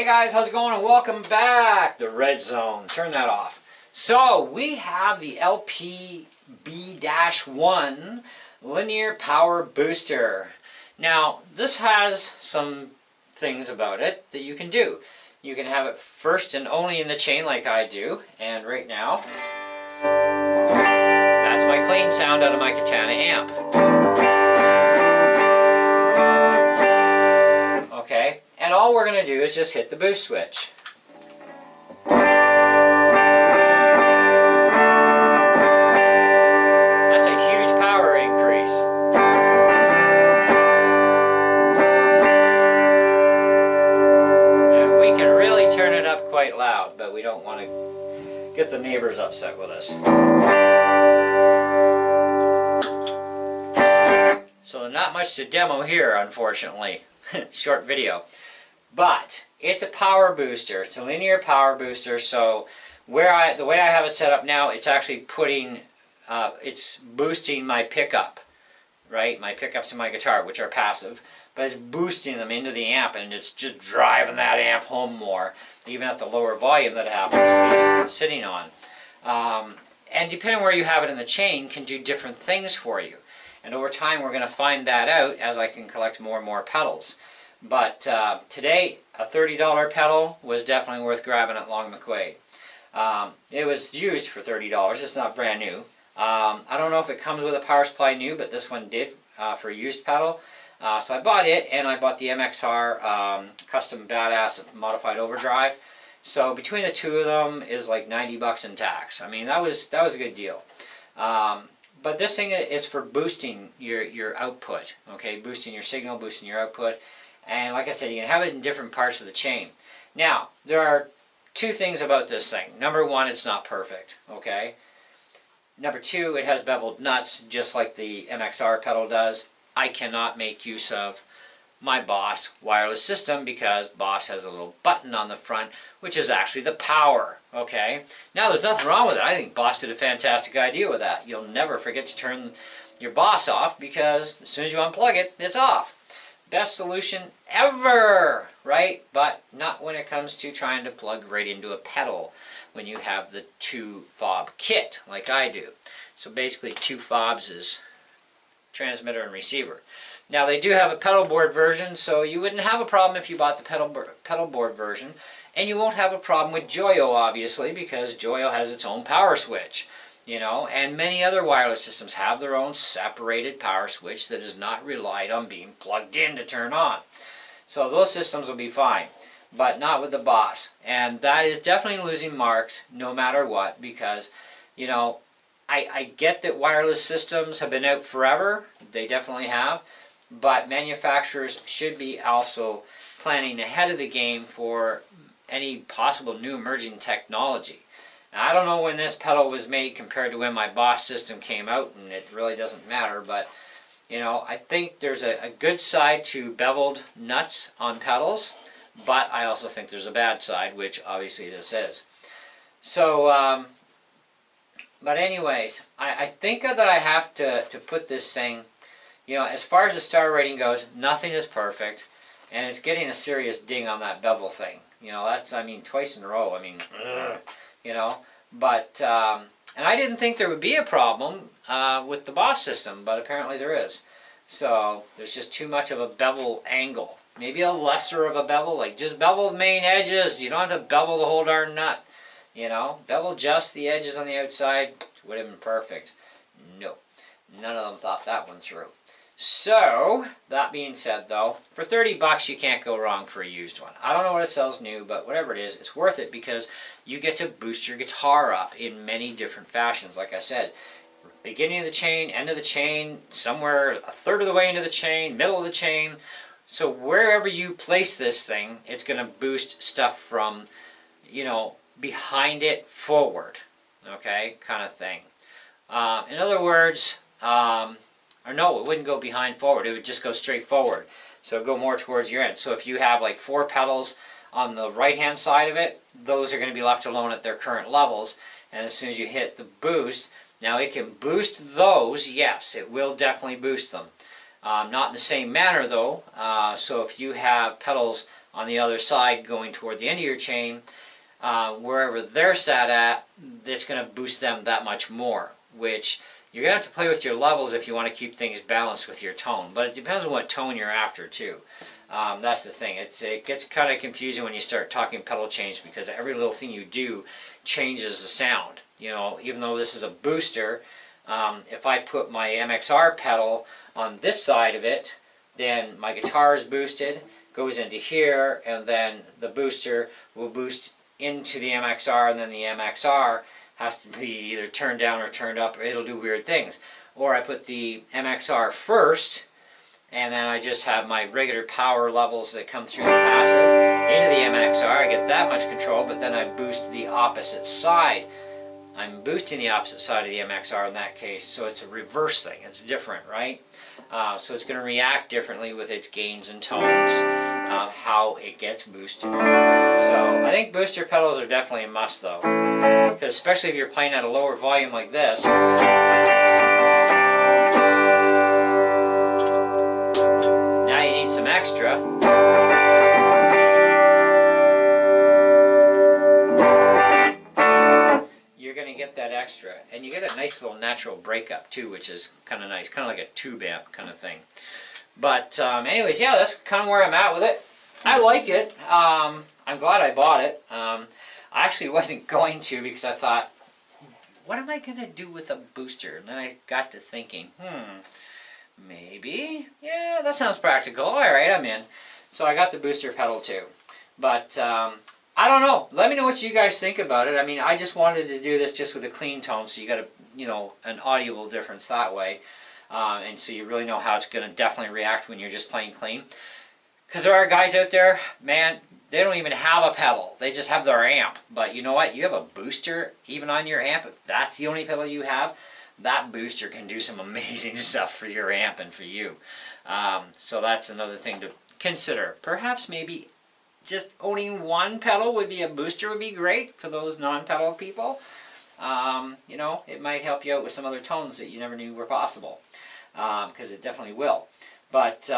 guys, how's it going? And welcome back. The red zone. Turn that off. So we have the LPB-1 linear power booster. Now this has some things about it that you can do. You can have it first and only in the chain like I do, and right now that's my clean sound out of my Katana amp. Okay, and all we're going to do is just hit the boost switch. That's a huge power increase. And we can really turn it up quite loud, but we don't want to get the neighbors upset with us. So not much to demo here, unfortunately. Short video. But it's a power booster. It's a linear power booster. So the way I have it set up now, it's actually putting, it's boosting my pickup, right? My pickups in my guitar, which are passive, but it's boosting them into the amp, and it's just driving that amp home more, even at the lower volume that it happens to be sitting on. And depending on where you have it in the chain, can do different things for you. And over time, we're going to find that out as I can collect more and more pedals. But today, a $30 pedal was definitely worth grabbing at Long McQuaid. It was used for $30. It's not brand new. I don't know if it comes with a power supply new, but this one did for a used pedal. So I bought it, and I bought the MXR Custom Badass Modified Overdrive. So between the two of them is like 90 bucks in tax. I mean, that was a good deal. But this thing is for boosting your output, okay? Boosting your signal, boosting your output. And like I said, you can have it in different parts of the chain. Now, there are two things about this thing. Number one, it's not perfect, okay? Number two, it has beveled nuts, just like the MXR pedal does. I cannot make use of my Boss wireless system because Boss has a little button on the front, which is actually the power, okay? Now, there's nothing wrong with it. I think Boss did a fantastic idea with that. You'll never forget to turn your Boss off because as soon as you unplug it, it's off. Best solution ever, right? But not when it comes to trying to plug right into a pedal when you have the 2 fob kit like I do. So basically 2 fobs is transmitter and receiver. Now they do have a pedalboard version, so you wouldn't have a problem if you bought the pedalboard version, and you won't have a problem with Joyo, obviously, because Joyo has its own power switch, you know, and many other wireless systems have their own separated power switch that is not relied on being plugged in to turn on. So those systems will be fine, but not with the Boss, and that is definitely losing marks no matter what, because, you know, I get that wireless systems have been out forever, they definitely have, but manufacturers should be also planning ahead of the game for any possible new emerging technology. Now, I don't know when this pedal was made compared to when my Boss system came out, and it really doesn't matter, but you know, I think there's a good side to beveled nuts on pedals, but I also think there's a bad side, which obviously this is. So, but anyways, I think that I have to put this thing, you know, as far as the star rating goes, nothing is perfect, and it's getting a serious ding on that bevel thing. You know, that's, I mean, twice in a row, I mean, you know, but, and I didn't think there would be a problem with the Boss system, but apparently there is. So, there's just too much of a bevel angle. Maybe a lesser of a bevel, like just bevel the main edges, you don't have to bevel the whole darn nut. You know, bevel just the edges on the outside, would have been perfect. No, none of them thought that one through. So, that being said though, for 30 bucks you can't go wrong for a used one. I don't know what it sells new, but whatever it is, it's worth it because you get to boost your guitar up in many different fashions. Like I said, beginning of the chain, end of the chain, somewhere a third of the way into the chain, middle of the chain. So wherever you place this thing, it's going to boost stuff from, you know, behind it forward, okay, kind of thing. In other words, or no, it wouldn't go behind forward, it would just go straight forward. So go more towards your end. So if you have like 4 pedals on the right hand side of it, those are going to be left alone at their current levels, and as soon as you hit the boost, now it can boost those, yes, it will definitely boost them. Not in the same manner though, so if you have pedals on the other side going toward the end of your chain, wherever they're sat at, it's going to boost them that much more, which you're going to have to play with your levels if you want to keep things balanced with your tone. But it depends on what tone you're after too. That's the thing. It gets kind of confusing when you start talking pedal change, because every little thing you do changes the sound. You know, even though this is a booster, if I put my MXR pedal on this side of it, then my guitar is boosted, goes into here, and then the booster will boost into the MXR, and then the MXR has to be either turned down or turned up, or it'll do weird things. Or I put the MXR first, and then I just have my regular power levels that come through the passive into the MXR. I get that much control, but then I boost the opposite side. I'm boosting the opposite side of the MXR in that case, so it's a reverse thing. It's different, right? So it's going to react differently with its gains and tones, how it gets boosted. So I think booster pedals are definitely a must, though, because especially if you're playing at a lower volume like this. Now you need some extra. That extra, and you get a nice little natural breakup too, which is kind of nice, kind of like a tube amp kind of thing. But anyways, yeah, that's kind of where I'm at with it. I like it. I'm glad I bought it. I actually wasn't going to, because I thought, what am I going to do with a booster? And then I got to thinking, maybe, yeah, that sounds practical. All right, I'm in. So I got the booster pedal too. But I don't know. Let me know what you guys think about it. I mean, I just wanted to do this just with a clean tone, so you got an audible difference that way, and so you really know how it's going to definitely react when you're just playing clean. Because there are guys out there, man, they don't even have a pedal. They just have their amp. But you know what? You have a booster even on your amp. If that's the only pedal you have, that booster can do some amazing stuff for your amp and for you. So that's another thing to consider. Perhaps maybe just owning one pedal would be a booster would be great for those non-pedal people. You know, it might help you out with some other tones that you never knew were possible, because it definitely will. But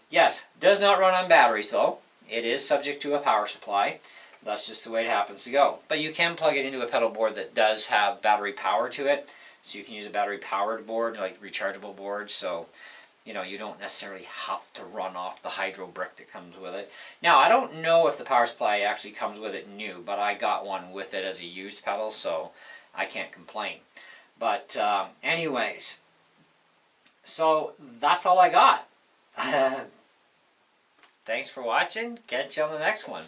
yes, does not run on batteries though. It is subject to a power supply. That's just the way it happens to go. But you can plug it into a pedal board that does have battery power to it, so you can use a battery powered board, like rechargeable boards. So you know, you don't necessarily have to run off the hydro brick that comes with it. Now, I don't know if the power supply actually comes with it new, but I got one with it as a used pedal, so I can't complain. But anyways, so that's all I got. Thanks for watching. Catch you on the next one.